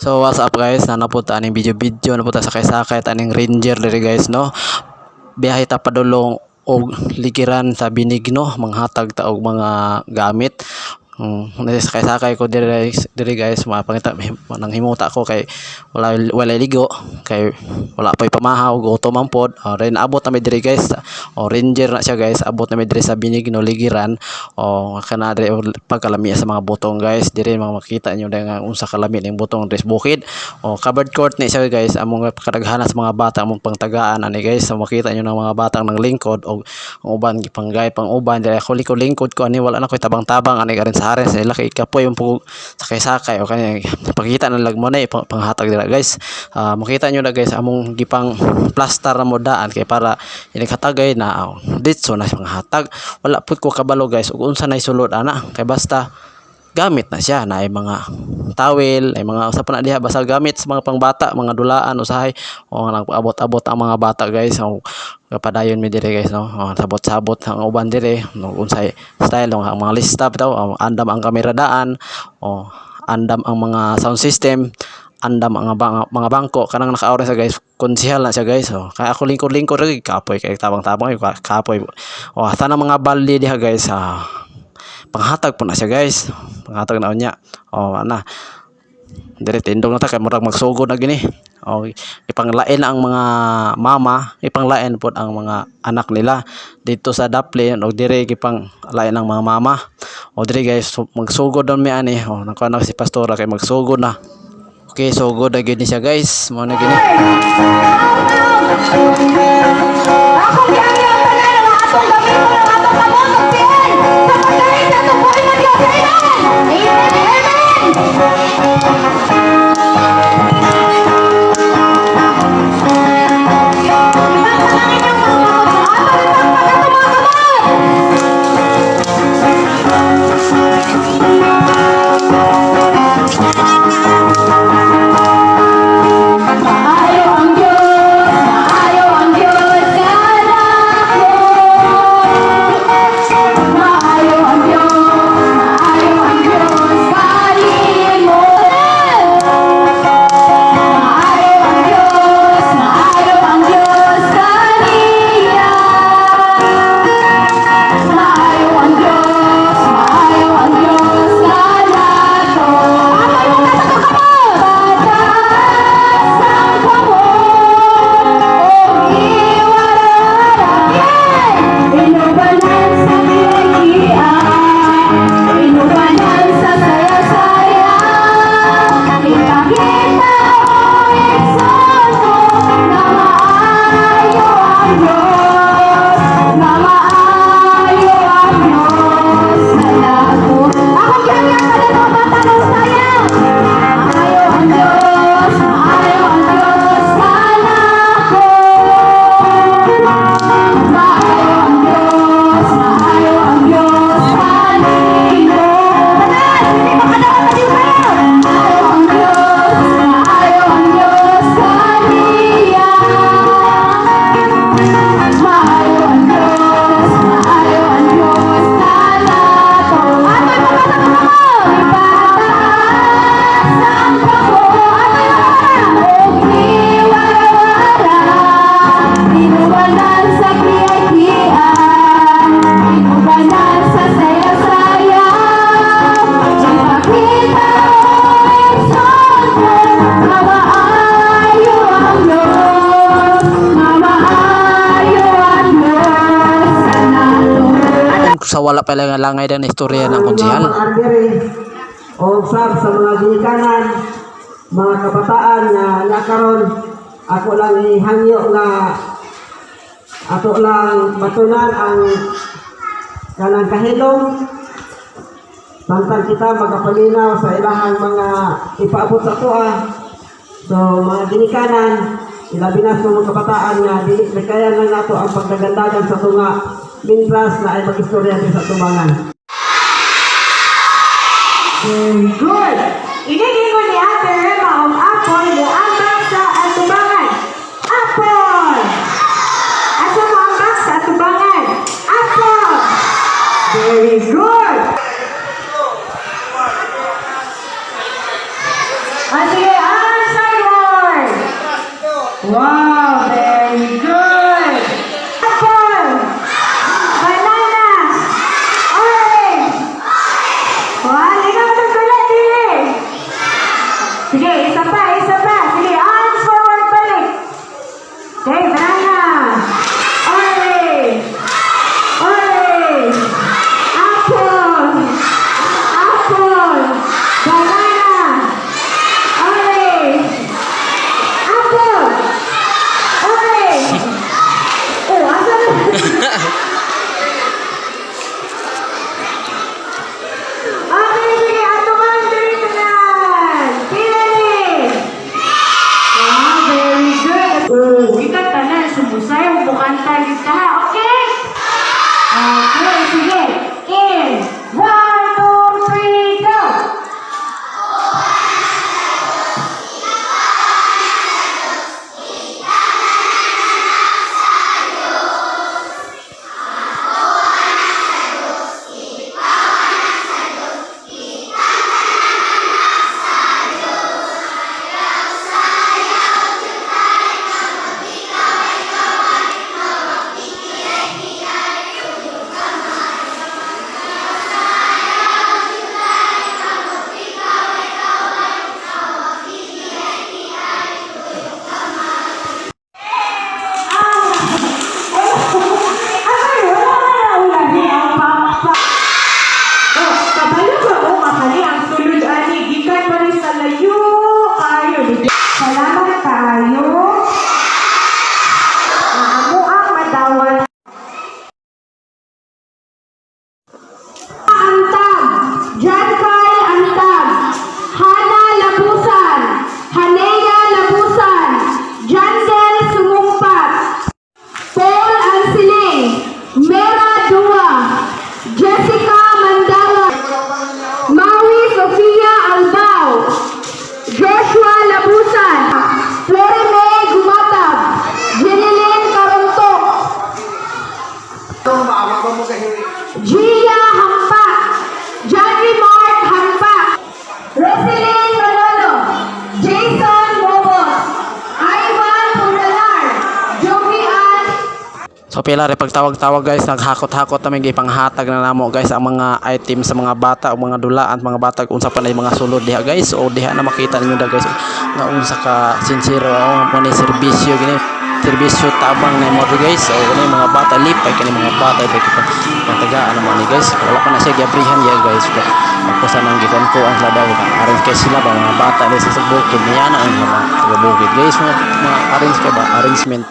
So what's up guys, nanapunta aning video napunta sa sakay aning ranger diri guys no. Biyahe ta padulong og ligiran sa binig no, manghatag ta og mga gamit. Sakay ko diri guys, mapangita nang himuta ko kay wala ligo kay wala pay pamahaw gutom man pod. Ren abot na mi diri guys. Ranger na siya guys, abot na mi diri sa binig no ligiran. Kana diri pagkalami sa mga butong guys, diri mga makita nyo nga unsa kalami ning butong dres bukid. Covered court ni siya guys, among kadaghanan sa mga bata among pangtagaan ani guys. So makita nyo ng mga batang ng lingkod og ang uban gipanggay pang uban diri ako lingkod ko ani, wala na koy tabang-tabang ani garin sa hares nila kay kapoy yung sakay o kanya pakita na lag mo na panghatag dira guys. Makita nyo na guys among gipang plaster na mo daan kay para inikatagay na ditso na siyang hatag. Wala pud ko kabalo guys ug unsa nay sulod ana kay basta gamit na siya na ay mga towel ay mga usa pa na diha basta gamit sa mga pangbata, mga dulaan usahay nagpaabot-abot ang mga bata guys. Kapadayon mi dire guys no. Sabot-sabot ang uban dire no, unsay style ang mga lista bitaw, andam ang kamera daan, andam ang mga sound system, andam ang mga bangko kanang naka-aura sa guys, konsehal na siya guys. Kaya ako lingkod rin kapoy kay tabang-tabang kapoy. Tanang mga balde diha guys, panghatag po na siya guys, panghatag na niya. Ana dire tindog na ta kay murag magsugod na gini. Ipanglain ang mga mama, ipanglain pod ang mga anak nila dito sa Daplin o dire gipang lain ang mga mama. Dire guys, magsugod daw mi ani. Nakuha na si pastora kay magsugod na. Okay, sugod na gini siya guys, mo na gini. Sa wala pa lang langay ng istorya ng konsehal. O sab sa mga ginikanan, mga kabataan na nakaron, ako lang ihangyo nga ato lang batunan ang kanang kahilom bantang kita magapalinaw sa ilahang mga ipaabot sa tuwa. So mga ginikanan, ilabi na sa mga kabataan nga dili kaya lang nato ang pagdagandagan sa tunga mientras na ay mag-istorya din sa tumangan. Very good! Inigingon ni Ate Rema ang apple mo ambak sa atubangan. Apple! Asa mo ambak sa atubangan? Apple! Very good! Sige, Wow, very good. Apple. Banana. Orange. Wah, lingaw na pala din. Sige, isa pa, isa pa. Sige, arms forward balik. Okay, banana. Orange. Orange. Apple. Apple. Banana. Orange. Apple. Orange. Oh, asa na? Okay, sige. Ato man, dito na. Pinali. Wow, very good. Ikat tanan, sumusay, bukanta kita, ha? Okay? Okay, sige. In. 1, 2, 3, go! Salamat kaayo. Amo ang madawal. Antag, John Carl Antag, Hana Labusan, Hanea Labusan, Jandel Sumumpat, Paul Ansiling, Mera Dua, Jessica Mandawa, Maui Sofia Albao, Joshua Labusan, Florime Gumatab, Jeneline Karontok, Gia Hampak, Johnny Mark Hampak, Roselyn Manolo, Jason Bobos, Ivan Puralar, Jovian. So pila rin pagtawag-tawag guys, naghakot-hakot namin gipanghatag na namo guys ang mga item sa mga bata o mga dulaan mga bata kung sa panay mga sulod diha guys o diha na makita ninyo da guys nga unsa ka sincero o mo ni serbisyo gini serbisyo tabang na mo guys o kani mga bata lipay kani mga bata ito patagaan naman ni guys wala pa na siya giabrihan ya guys ako sa nang gikon ko ang daw arrange kay sila ba mga bata sa bukid niya na ang mga taga bukid guys mga arrange ka ba arrangement